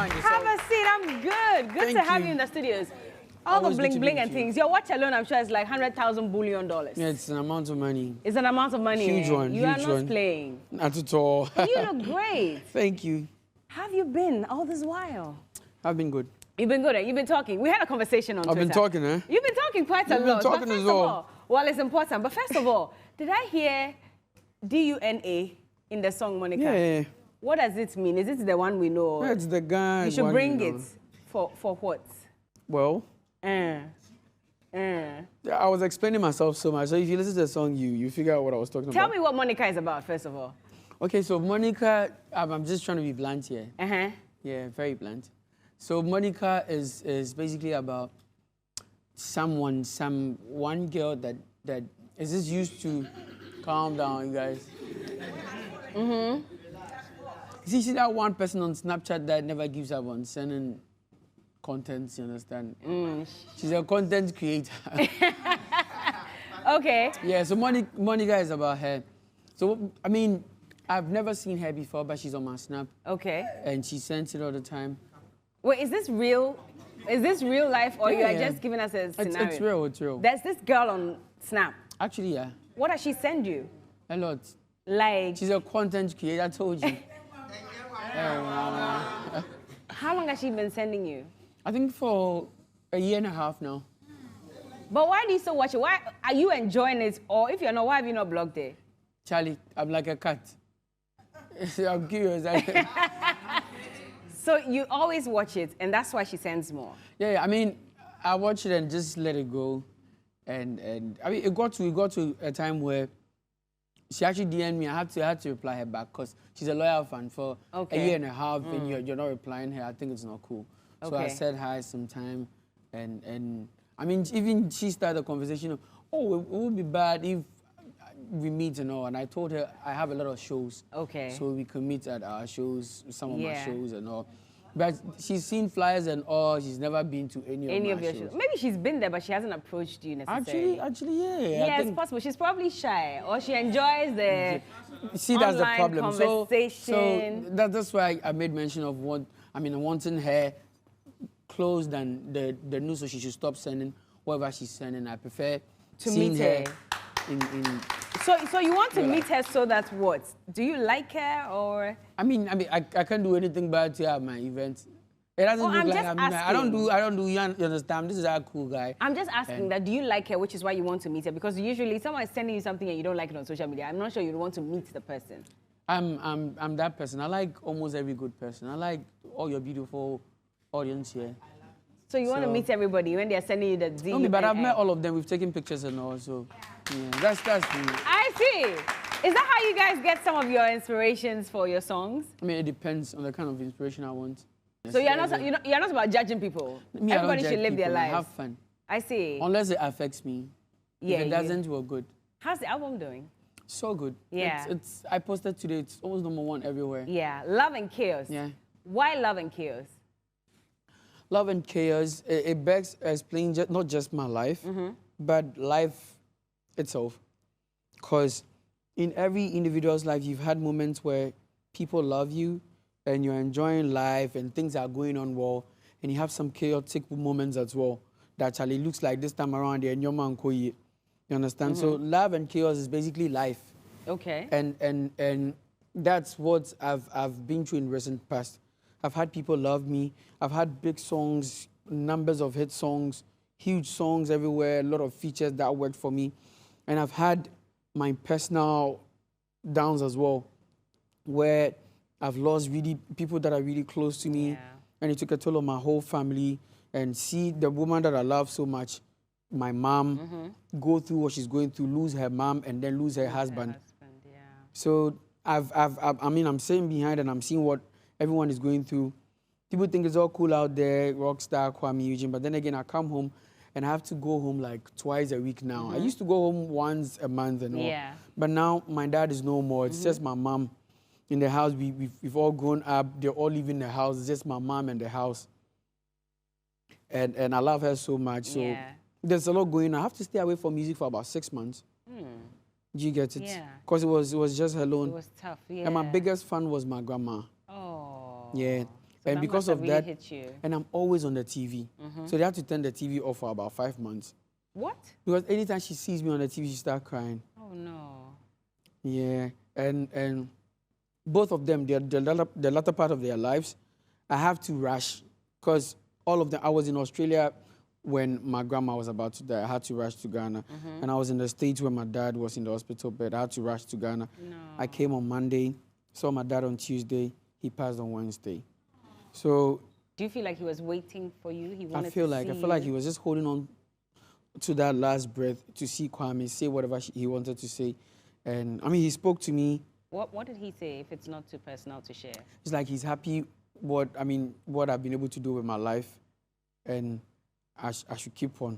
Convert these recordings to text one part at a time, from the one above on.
fine. Have a seat. I'm good. Good to have you in the studios. All the bling bling and things. Your watch alone, I'm sure, is like $100,000 billion. Yeah, it's an amount of money. It's an amount of money. Huge one. You are not playing. Not at all. You look great. Thank you. How have you been all this while? I've been good. You've been good. You've been talking. We had a conversation on Twitter. I've been talking, eh? You've been talking quite a lot. You've been talking as well. Well, it's important. But first of all, did I hear D-U-N-A in the song, Monica? Yeah. What does it mean? Is it the one we know? That's the guy. You should bring it. For what? Well, I was explaining myself so much. So if you listen to the song, you figure out what I was talking about. Tell me what Monica is about, first of all. Okay, so Monica, I'm just trying to be blunt here. Yeah, very blunt. So Monica is basically about one girl that is just used to calm down, you guys. See that one person on Snapchat that never gives up on sending content, you understand? She's a content creator. Okay. Yeah, so Monica is about her. So, I mean, I've never seen her before, but she's on my Snap. Okay. And she sends it all the time. Wait, is this real? Is this real life, or you are just giving us a scenario? It's real, it's real. There's this girl on Snap. Actually, yeah. What does she send you? A lot. Like? She's a content creator, I told you. How long has she been sending you? I think for a year and a half now. But why do you still watch it? Why are you enjoying it? Or if you're not, why have you not blocked it? Charlie, I'm like a cat. I'm curious. So you always watch it, and that's why she sends more? Yeah, I mean, I watch it and just let it go. And I mean, it got to a time where she actually DM'd me. I had to reply her back because she's a loyal fan for a year and a half, and you're not replying her. I think it's not cool. So I said hi sometime, and I mean, even she started a conversation of, oh, it would be bad if we meet and all. And I told her I have a lot of shows. Okay. So we can meet at our shows, some of my shows and all. But she's seen flyers and all. She's never been to any of my shows. Maybe she's been there, but she hasn't approached you necessarily. Actually, yeah. Yeah, it's possible. She's probably shy, or she enjoys the See, that's the problem. Conversation. So that's why I made mention of wanting her close than the news, so she should stop sending whatever she's sending. I prefer to seeing meet her. So you want to meet her so that what? Do you like her or? I mean, I can't do anything bad to her at my events. It doesn't look like I don't do. You understand? This is a cool guy. I'm just asking that. Do you like her, which is why you want to meet her? Because usually someone is sending you something and you don't like it on social media. I'm not sure you want to meet the person. I'm that person. I like almost every good person. I like all your beautiful audience here. So you want to meet everybody when they're sending you the D? No, but I've met all of them. We've taken pictures and all, so yeah, that's me. I see. Is that how you guys get some of your inspirations for your songs? I mean, it depends on the kind of inspiration I want. So you're not about judging people. Everybody should live their lives. Have fun. I see. Unless it affects me. Yeah. If it doesn't, we're good. How's the album doing? So good. Yeah. I posted today. It's almost #1 everywhere. Yeah. Love and Chaos. Yeah. Why Love and Chaos? Love and Chaos, it begs explain not just my life, but life itself. Because in every individual's life, you've had moments where people love you and you're enjoying life and things are going on well, and you have some chaotic moments as well that actually looks like this time around and your man you understand? So Love and Chaos is basically life. Okay. And that's what I've been through in recent past. I've had people love me. I've had big songs, numbers of hit songs, huge songs everywhere, a lot of features that worked for me. And I've had my personal downs as well, where I've lost really people that are really close to me. Yeah. And it took a toll on my whole family. And see the woman that I love so much, my mom, go through what she's going through, lose her mom, and then lose her husband. Yeah. So I'm staying behind and I'm seeing what everyone is going through. People think it's all cool out there, rockstar, Kuami Eugene, but then again, I come home and I have to go home like twice a week now. I used to go home once a month and all. But now my dad is no more. It's just my mom in the house. We've all grown up. They're all living in the house. It's just my mom and the house. And I love her so much. So there's a lot going on. I have to stay away from music for about 6 months. Do you get it? Yeah. Because it was just alone. It was tough, yeah. And my biggest fan was my grandma. Oh. Yeah. and that because must have of really that, hit you. and I'm always on the TV. So they had to turn the TV off for about 5 months. What? Because anytime she sees me on the TV, she starts crying. Oh, no. Yeah, and both of them, the latter part of their lives, I have to rush because all of them, I was in Australia when my grandma was about to die. I had to rush to Ghana. And I was in the States when my dad was in the hospital bed. I had to rush to Ghana. No. I came on Monday, saw my dad on Tuesday. He passed on Wednesday. So Do you feel like he was waiting for you? He wanted I feel to like he was just holding on to that last breath to see Kuami say whatever he wanted to say. And I mean, he spoke to me. What did he say, if it's not too personal to share? It's like he's happy what I've been able to do with my life, and I should keep on.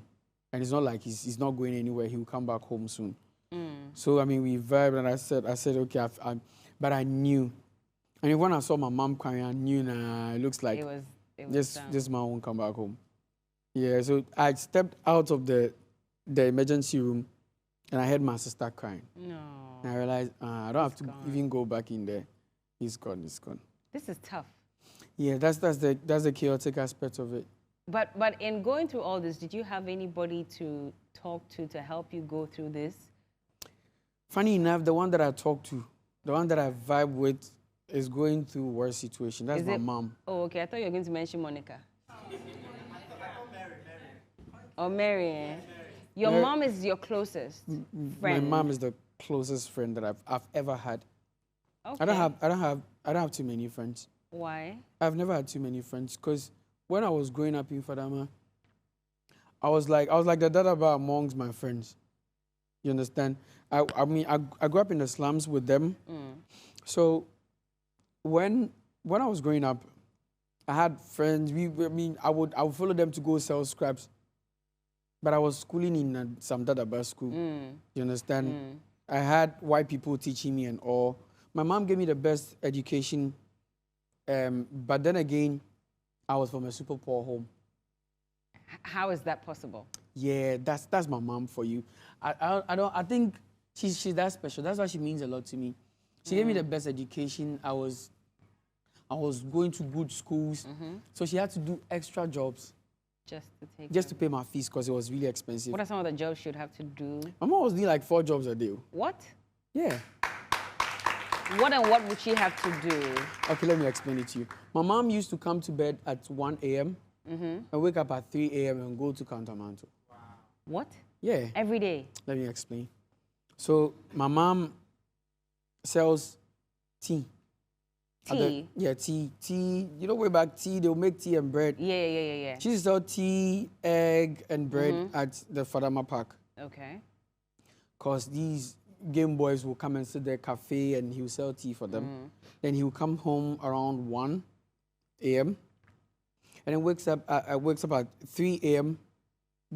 And it's not like he's not going anywhere. He will come back home soon. So I mean, we vibed, and I said okay, but I knew. And when I saw my mom crying, I knew it looks like it was this man won't come back home. Yeah, so I stepped out of the emergency room, and I heard my sister crying. No. And I realized I don't have to even go back in there. He's gone. He's gone. This is tough. Yeah, that's the chaotic aspect of it. But in going through all this, did you have anybody to talk to help you go through this? Funny enough, the one that I talk to, the one that I vibe with, is going through worse situation. That's my mom. Oh, okay. I thought you were going to mention Monica. Or Mary. Eh? Your mom is your closest friend. My mom is the closest friend that I've ever had. Okay. I don't have too many friends. Why? I've never had too many friends because when I was growing up in Fadama, I was like the dadaba amongst my friends. You understand? I mean, I grew up in the slums with them. So when I was growing up, I had friends. I would follow them to go sell scraps. But I was schooling in some dadaba school. You understand? I had white people teaching me and all. My mom gave me the best education. But then again, I was from a super poor home. How is that possible? Yeah, that's my mom for you. I think she's that special. That's why she means a lot to me. She gave me the best education. I was going to good schools, so she had to do extra jobs just to pay my fees because it was really expensive. What are some of the jobs she'd have to do? My mom was doing like 4 jobs a day. What? Yeah. What would she have to do? Okay, let me explain it to you. My mom used to come to bed at 1 a.m. and wake up at 3 a.m. and go to Countermantle. Wow. What? Yeah. Every day? Let me explain. So my mom sells tea. Tea? Tea. You know, way back tea, they'll make tea and bread. Yeah. She used to sell tea, egg, and bread at the Fadama Park. Okay. Because these Game Boys will come and sit there cafe and he'll sell tea for them. Then he'll come home around 1 a.m. and then wakes up at 3 a.m.,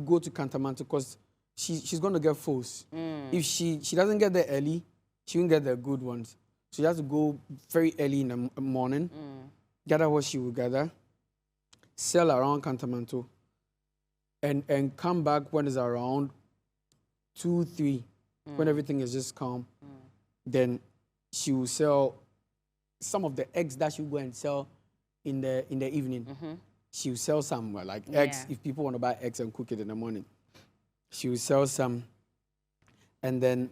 go to Cantamanto because she's going to get foes. If she doesn't get there early, she won't get the good ones. So she has to go very early in the morning, gather what she will gather, sell around Cantamanto, and come back when it's around 2, 3. When everything is just calm, then she will sell some of the eggs that she will go and sell in the evening. She will sell some, like eggs, if people want to buy eggs and cook it in the morning. She will sell some. And then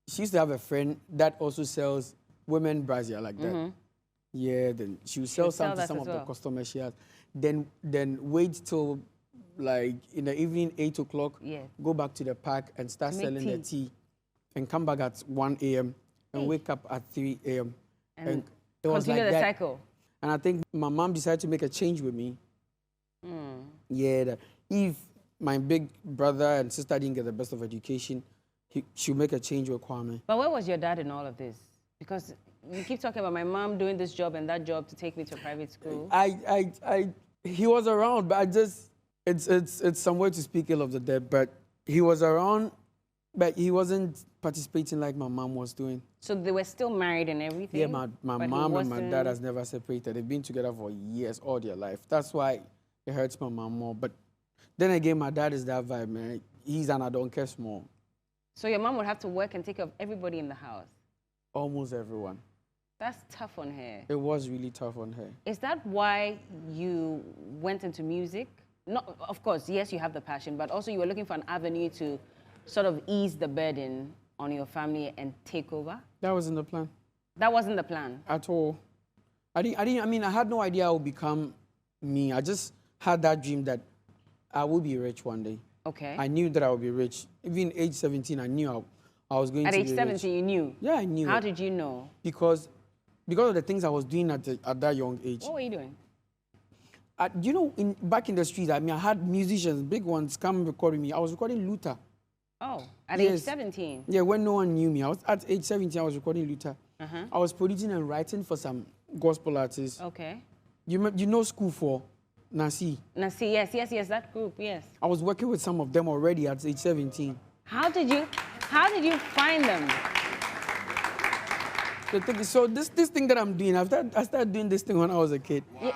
she used to have a friend that also sells women brassiere like that. Yeah, then she will sell some to some of the customers she has. Then wait till like in the evening, 8 o'clock, go back to the park and start selling the tea. And come back at 1 a.m. and wake up at 3 a.m. And it was continue like the cycle. And I think my mom decided to make a change with me. Yeah, if my big brother and sister didn't get the best of education, she'll make a change with Kuami. But where was your dad in all of this? Because you keep talking about my mom doing this job and that job to take me to a private school. He was around, but it's some way to speak ill of the dead, but he was around. But he wasn't participating like my mom was doing. So they were still married and everything? Yeah, my mom and my dad has never separated. They've been together for years, all their life. That's why it hurts my mom more. But then again, my dad is that vibe, man. He's an I don't care small. So your mom would have to work and take care of everybody in the house? Almost everyone. That's tough on her. It was really tough on her. Is that why you went into music? Not, of course, yes, you have the passion, but also you were looking for an avenue to sort of ease the burden on your family and take over? That wasn't the plan. That wasn't the plan? At all. I had no idea I would become me. I just had that dream that I would be rich one day. Okay. I knew that I would be rich. Even age 17, I knew I was going to be rich. At age 17, you knew? Yeah, I knew. How did you know? Because of the things I was doing at that young age. What were you doing? You know, back in the streets, I had musicians, big ones, come record with me. I was recording Luther. Oh, at age 17? Yeah, when no one knew me. At age 17, I was recording Luther. I was producing and writing for some gospel artists. Okay. You know School for Nasi? Nasi, yes, that group, yes. I was working with some of them already at age 17. How did you find them? So this thing that I'm doing, I started doing this thing when I was a kid. Wow.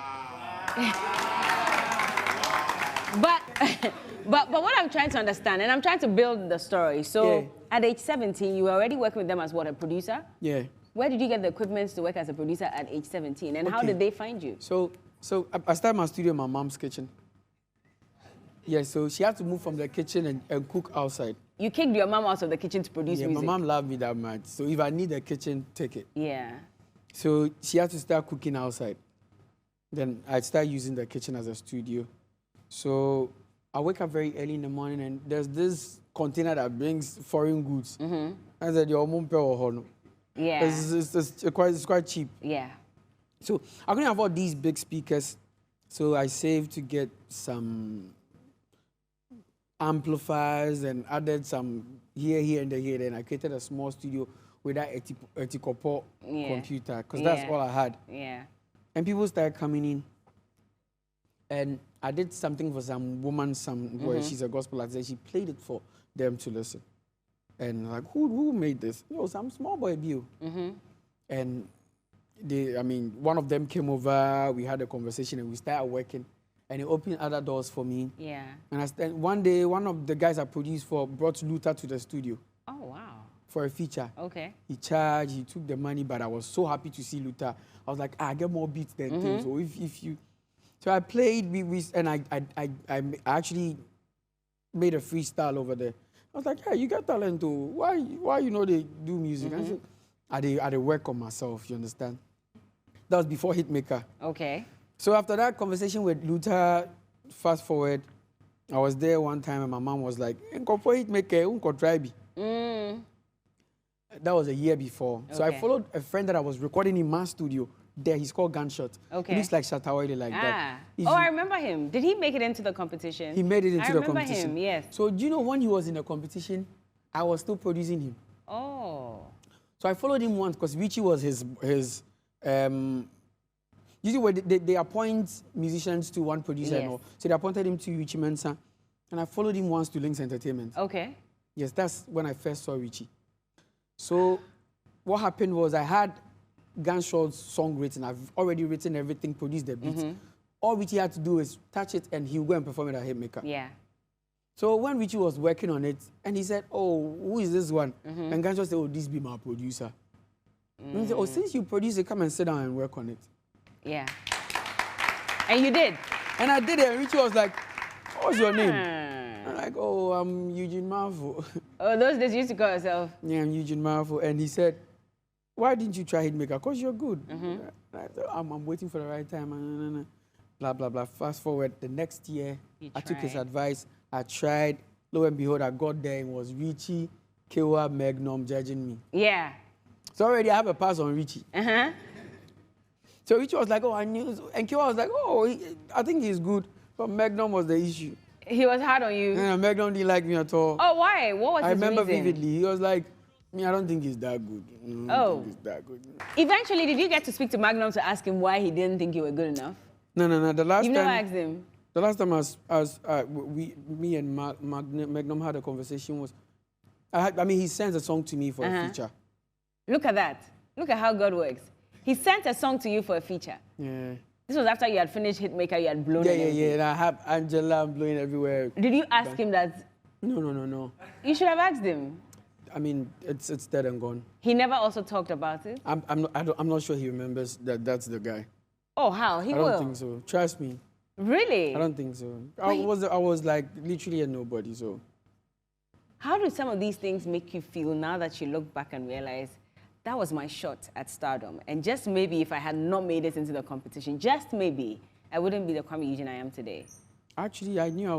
But what I'm trying to understand, and I'm trying to build the story. So at age 17, you were already working with them as what, a producer? Yeah. Where did you get the equipment to work as a producer at age 17? And how did they find you? So I started my studio in my mom's kitchen. Yeah, so she had to move from the kitchen and cook outside. You kicked your mom out of the kitchen to produce music? Yeah, my mom loved me that much. So if I need a kitchen, take it. Yeah. So she had to start cooking outside. Then I started using the kitchen as a studio. So I wake up very early in the morning and there's this container that brings foreign goods. I said, your mom pay or yeah. It's quite cheap. Yeah. So I couldn't afford these big speakers. So I saved to get some amplifiers and added some here, and there. Then I created a small studio with that Etikopo computer because that's all I had. Yeah. And people started coming in. And I did something for some woman, where she's a gospel artist. She played it for them to listen. And like, who made this? You know, some small boy Bill. And one of them came over. We had a conversation and we started working. And it opened other doors for me. Yeah. And one day, one of the guys I produced for brought Luther to the studio. Oh, wow. For a feature. Okay. He charged, he took the money, but I was so happy to see Luther. I was like, I get more beats than things. So if you... So I played, and I actually made a freestyle over there. I was like, hey, you got talent too. Why you know they do music? I said, I work on myself, you understand? That was before Hitmaker. Okay. So after that conversation with Luther, fast forward, I was there one time and my mom was like, Hitmaker, that was a year before. So I followed a friend that I was recording in my studio. There, he's called Gunshot. Okay. He looks like Shatawale like that. I remember him. Did he make it into the competition? He made it into the competition. I remember him, yes. So do you know when he was in the competition, I was still producing him. Oh. So I followed him once because Richie was his usually they appoint musicians to one producer and all. So they appointed him to Richie Mensah. And I followed him once to Lynx Entertainment. Okay. Yes, that's when I first saw Richie. So what happened was I had Gunshot's song written. I've already written everything, produced the beats. All Richie had to do is touch it and he'll go and perform it at Hitmaker. Yeah. So when Richie was working on it, and he said, oh, who is this one? And Gunshot said, oh, this be my producer. And he said, oh, since you produce it, come and sit down and work on it. Yeah. And you did? And I did it, and Richie was like, what's your name? I'm like, oh, I'm Eugene Marvel. Oh, those days you used to call yourself? Yeah, I'm Eugene Marvel. And he said, why didn't you try Hitmaker? Because you're good. I said, I'm waiting for the right time. Blah, blah, blah. Fast forward, the next year, I took his advice. I tried. Lo and behold, I got there. It was Richie, Kewa, Magnum judging me. Yeah. So already I have a pass on Richie. So Richie was like, oh, I knew. And Kewa was like, oh, I think he's good. But Magnum was the issue. He was hard on you? Yeah, Magnum didn't like me at all. Oh, why? What was his reason? I remember vividly. He was like, I don't think he's that good. I don't think he's that good. Eventually, did you get to speak to Magnum to ask him why he didn't think you were good enough? No. The last You've never asked him? The last time me and Magnum had a conversation was, he sent a song to me for a feature. Look at that. Look at how God works. He sent a song to you for a feature. Yeah. This was after you had finished Hitmaker, you had blown it. Yeah. And I have Angela, I'm blowing everywhere. Did you ask him that? No. You should have asked him. I mean, it's dead and gone. He never also talked about it? I'm not sure he remembers that that's the guy. Oh, how? He will? I don't think so. Trust me. Really? I don't think so. I was like literally a nobody, so. How do some of these things make you feel now that you look back and realize that was my shot at stardom? And just maybe if I had not made it into the competition, just maybe, I wouldn't be the Kuami Eugene I am today. Actually, I knew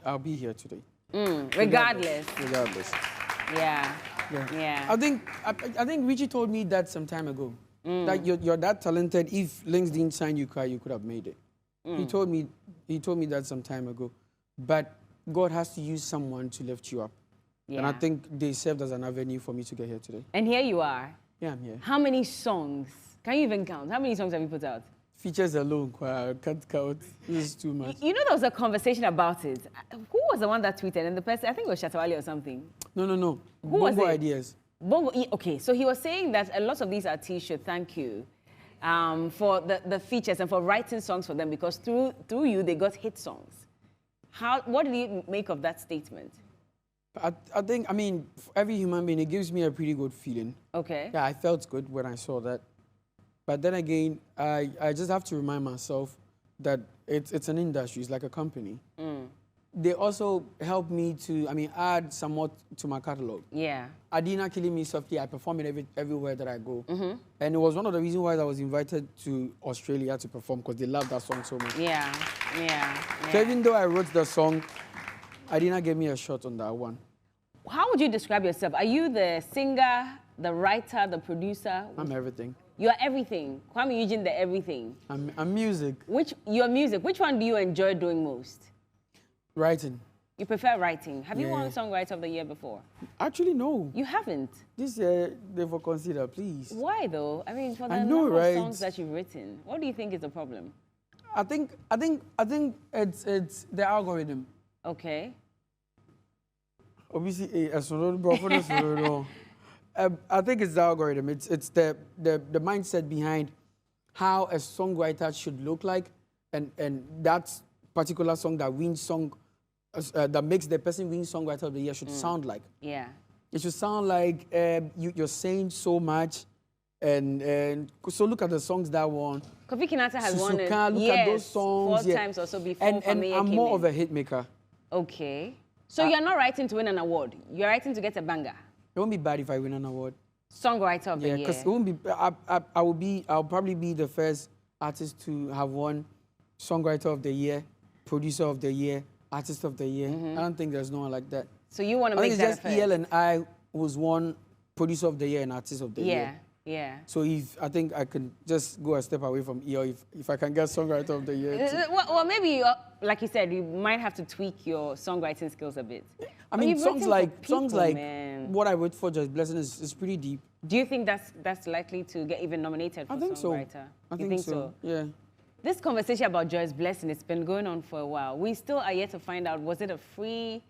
I'll be here today. Regardless. Regardless. Yeah. Yeah. I think Richie told me that some time ago. That you're that talented. If Links didn't sign you, you could have made it. He told me that some time ago. But God has to use someone to lift you up. Yeah. And I think they served as an avenue for me to get here today. And here you are. Yeah, I'm here. How many songs? Can you even count? How many songs have you put out? Features alone, I can't count. This is too much. You know, there was a conversation about it. Who was the one that tweeted? And the person, I think it was Shatawale or something. No. Who Bongo was it? Ideas. Bongo, okay. So he was saying that a lot of these artists should thank you for the features and for writing songs for them because through you, they got hit songs. What did you make of that statement? I think, I mean, for every human being, it gives me a pretty good feeling. Okay. Yeah, I felt good when I saw that. But then again, I just have to remind myself that it's an industry, it's like a company. They also help me to, add somewhat to my catalog. Yeah. Adina Killing Me Softly, I perform it everywhere that I go. And it was one of the reasons why I was invited to Australia to perform because they love that song so much. Yeah. So even though I wrote the song, Adina gave me a shot on that one. How would you describe yourself? Are you the singer, the writer, the producer? I'm everything. You're everything. Kuami Eugene, the everything. I'm music. Your music. Which one do you enjoy doing most? Writing. You prefer writing. Have you won Songwriter of the Year before? Actually, no. You haven't? This year, they will consider, please. Why, though? I mean, for the number of songs that you've written, what do you think is the problem? I think it's the algorithm. Okay. Obviously, I think it's the algorithm. It's the mindset behind how a songwriter should look like, and that particular song that wins song that makes the person win Songwriter of the Year should sound like. Yeah. It should sound like you're saying so much, and so look at the songs that won. Kofi Kinata has won it. Look at those songs. 4 times or so before. And I'm more of a hit maker. Okay. So you're not writing to win an award. You're writing to get a banger. It won't be bad if I win an award. Songwriter of the Year. Yeah, because it won't be. I'll probably be the first artist to have won Songwriter of the Year, Producer of the Year, Artist of the Year. I don't think there's no one like that. So you want to make that it's just EL and I was one Producer of the Year and Artist of the Year. Yeah. So I think I can just go a step away from EL if I can get Songwriter of the Year. Well, maybe like you said, you might have to tweak your songwriting skills a bit. I mean, songs like man. what I wrote for Joyce Blessing is pretty deep. Do you think that's likely to get even nominated for Songwriter? I think so. Yeah. This conversation about Joyce Blessing, it's been going on for a while. We still are yet to find out, was it a free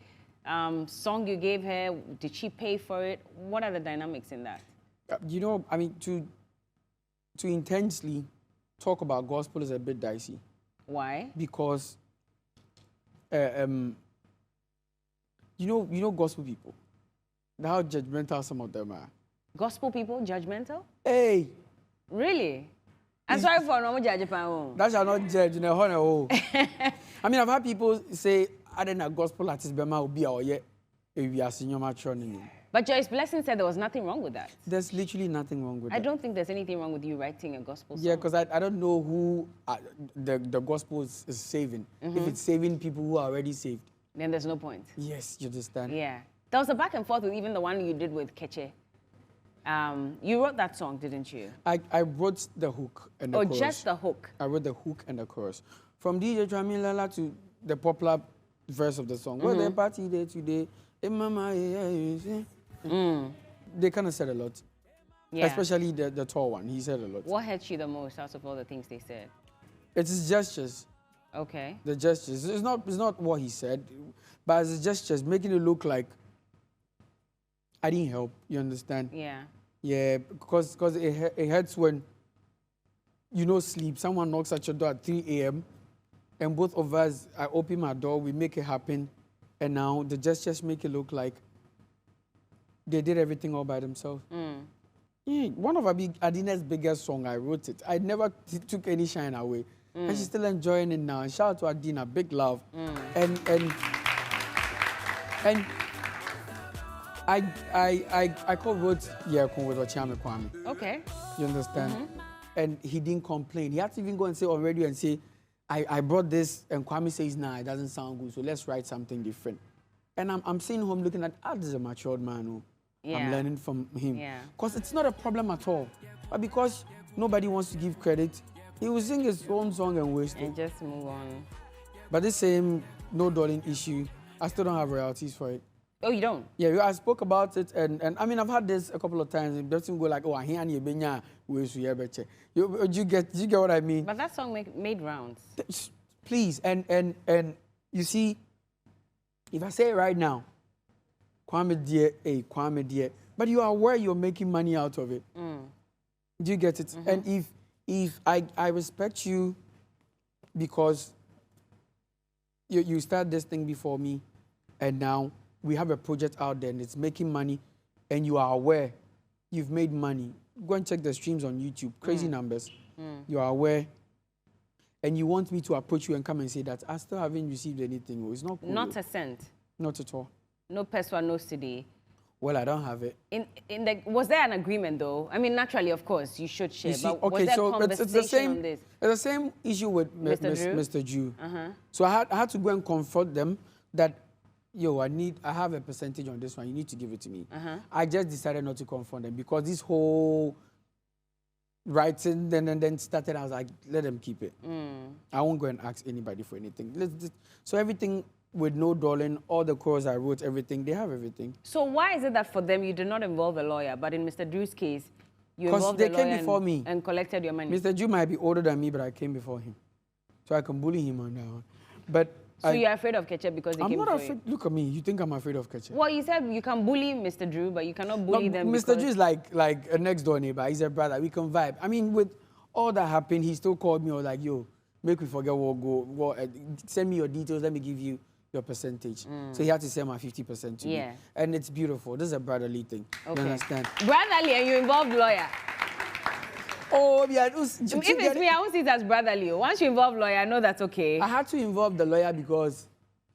song you gave her? Did she pay for it? What are the dynamics in that? You know, I mean, to intensely talk about gospel is a bit dicey. Why? Because, you know gospel people, how judgmental some of them are. Gospel people, judgmental? Hey! Really? I'm sorry for no judge. That shall not judge in a honor. I mean, I've had people say, I don't know, gospel artist Bema will be our yet if we are senior matron. But Joyce Blessing said there was nothing wrong with that. There's literally nothing wrong with that. I don't think there's anything wrong with you writing a gospel song. Yeah, because I don't know who the gospel is saving. If it's saving people who are already saved. Then there's no point. Yes, you understand. Yeah. There was a back and forth with even the one you did with Keche. You wrote that song, didn't you? I wrote the hook and the chorus. Oh, just the hook? I wrote the hook and the chorus. From DJ Tramilala to the popular verse of the song. Well, the party day today. They kind of said a lot. Yeah. Especially the tall one. He said a lot. What hurt you the most out of all the things they said? It's his gestures. Okay. The gestures. It's not what he said, but it's his gestures, making it look like I didn't help. You understand? Yeah. Yeah, because it hurts when sleep. Someone knocks at your door at 3 a.m. and both of us, I open my door, we make it happen, and now the gestures make it look like they did everything all by themselves. Yeah, one of Adine's biggest song, I wrote it. I never took any shine away. And she's still enjoying it now. And shout out to Adina, big love. And I co-wrote Yerkun with Ochiame Kuami. Okay. You understand? And he didn't complain. He had to even go and say on radio and say, I brought this, and Kwame says, nah, it doesn't sound good, so let's write something different. And I'm seeing him looking at, this is a matured man who I'm learning from him. Because it's not a problem at all. But because nobody wants to give credit, he will sing his own song and waste it. And just move on. But this same no darling issue, I still don't have royalties for it. Oh, you don't? Yeah, I spoke about it, and I mean, I've had this a couple of times. It doesn't go like, oh, I hear you benya. You get what I mean? But that song made rounds. Please, and you see, if I say it right now, Kwame dear, but you are aware you're making money out of it. Do you get it? And if I respect you because you start this thing before me, and now we have a project out there and it's making money, and you are aware you've made money. Go and check the streams on YouTube, crazy numbers. You are aware, and you want me to approach you and come and say that I still haven't received anything. It's not cool. Not a cent. Not at all. No peswa, no CD. Well, I don't have it. Was there an agreement though? I mean, naturally, of course, you should share. See, but okay, was there so conversation on this? It's the same issue with Mr. Jew. So I had to go and confront them that, yo, I have a percentage on this one. You need to give it to me. I just decided not to confront them because this whole writing then started. I was like, let them keep it. I won't go and ask anybody for anything. So everything with no darling, all the chorus I wrote, everything, they have everything. So why is it that for them you did not involve a lawyer, but in Mr. Drew's case, you involved a lawyer? Because they came before me. And collected your money? Mr. Drew might be older than me, but I came before him. So I can bully him on that one. But so you're afraid of Ketchup because he came before you? I'm not afraid. Look at me. You think I'm afraid of Ketchup? Well, you said you can bully Mr. Drew, but you cannot bully them Mr. Drew is like a next door neighbor. He's a brother. We can vibe. I mean, with all that happened, he still called me or like, yo, make me forget send me your details. Let me give you your percentage. So he had to send my 50% to me. And it's beautiful. This is a brotherly thing. Okay. You understand? Brotherly, and you involved lawyer. Oh, yeah. If it's me, I won't see it as brotherly. Once you involve lawyer, I know that's okay. I had to involve the lawyer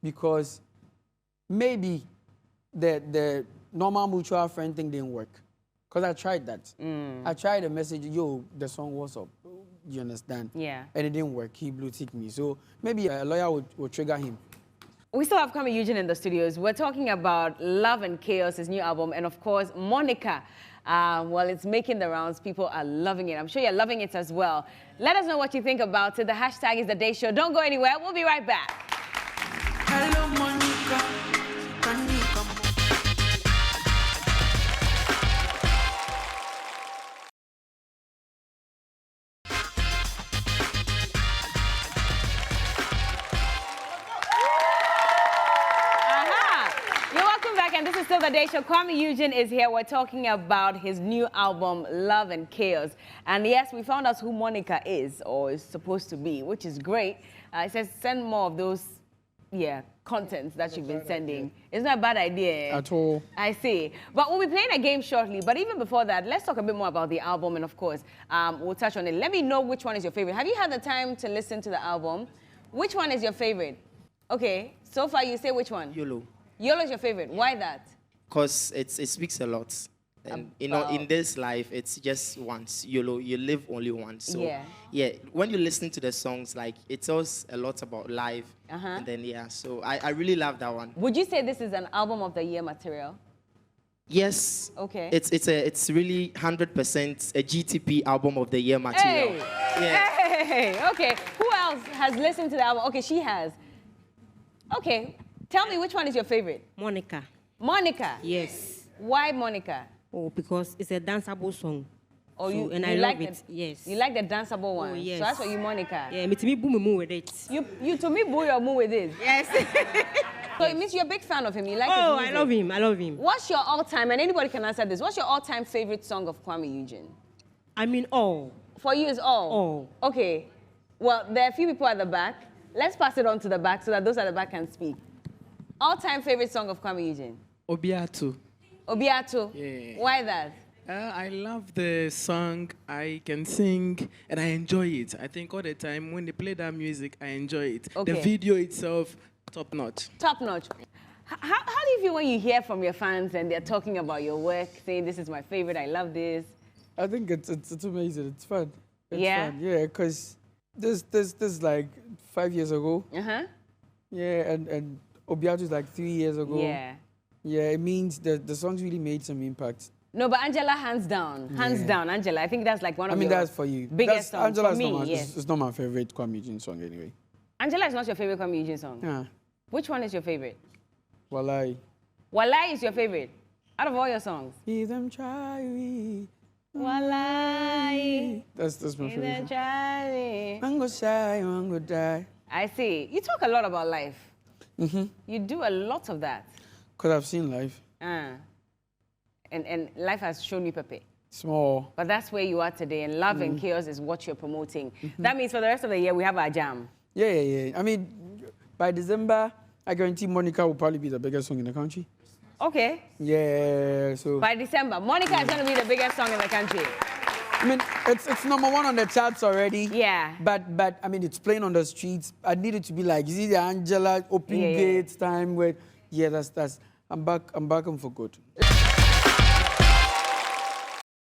because maybe the normal mutual friend thing didn't work. Because I tried that. I tried a message, yo, the song, what's up? You understand? Yeah. And it didn't work. He blue-ticked me. So maybe a lawyer would trigger him. We still have Kuami Eugene in the studios. We're talking about Love and Chaos, his new album, and of course, Monica. Well, it's making the rounds. People are loving it. I'm sure you're loving it as well. Let us know what you think about it. The hashtag is The Day Show. Don't go anywhere. We'll be right back. Hello, Monica. Can you come? And this is still The Day Show. Kuami Eugene is here. We're talking about his new album, Love and Chaos. And yes, we found out who Monica is, or is supposed to be, which is great. It says send more of those, contents that you've been sending. It's not a bad idea. At all. I see. But we'll be playing a game shortly. But even before that, let's talk a bit more about the album. And of course, we'll touch on it. Let me know which one is your favorite. Have you had the time to listen to the album? Which one is your favorite? Okay, so far you say which one? YOLO. YOLO is your favorite. Why that? Because it speaks a lot. And, you know, in this life, it's just once. YOLO, you live only once. So, yeah, when you listen to the songs, like, it tells a lot about life. And then, so I really love that one. Would you say this is an album of the year material? Yes. Okay. It's really 100% a GTP album of the year material. Hey, okay. Who else has listened to the album? Okay, she has. Okay. Tell me which one is your favorite? Monica. Monica? Yes. Why Monica? Oh, because it's a danceable song. Oh, so, and I love it. Yes. You like the danceable one? Oh, yes. So that's why you Monica? Yeah, me to me boom with it. You to me boo your move with it? Yes. So it means you're a big fan of him. You like his music? I love him. I love him. What's your all-time, and anybody can answer this, what's your all-time favorite song of Kuami Eugene? I mean all. For you is all? All. Okay. Well, there are a few people at the back. Let's pass it on to the back so that those at the back can speak. All-time favorite song of Kuami Eugene? Obiatu. Obiato. Yeah. Why that? I love the song. I can sing and I enjoy it. I think all the time when they play that music, I enjoy it. Okay. The video itself, top notch. Top notch. How do you feel when you hear from your fans and they're talking about your work, saying this is my favorite, I love this? I think it's amazing. It's fun. It's Yeah? fun. Yeah, because this like 5 years ago. Uh-huh. Yeah, and Obiato is like 3 years ago. Yeah. Yeah, it means the songs really made some impact. No, but Angela, hands down, Angela. I think that's like one of your that's for you. biggest songs. Angela for is me, not yes. it's not my favorite Kuami Eugene song anyway. Angela is not your favorite Kuami Eugene song? Yeah. Which one is your favorite? Walai. Walai is your favorite? Out of all your songs? Hear them try me. Walai. That's my Hear them favorite song. try me. Mango shy, mango die. I see. You talk a lot about life. You do a lot of that. Because I've seen life. And life has shown you Pepe. Small. But that's where you are today, and love and chaos is what you're promoting. That means for the rest of the year, we have our jam. Yeah. I mean, by December, I guarantee Monica will probably be the biggest song in the country. Okay. Yeah, so... By December, Monica is going to be the biggest song in the country. I mean, it's #1 on the charts already. Yeah. But I mean, it's playing on the streets. I need it to be like, you see the Angela open gates time where, yeah, that's, I'm back for good.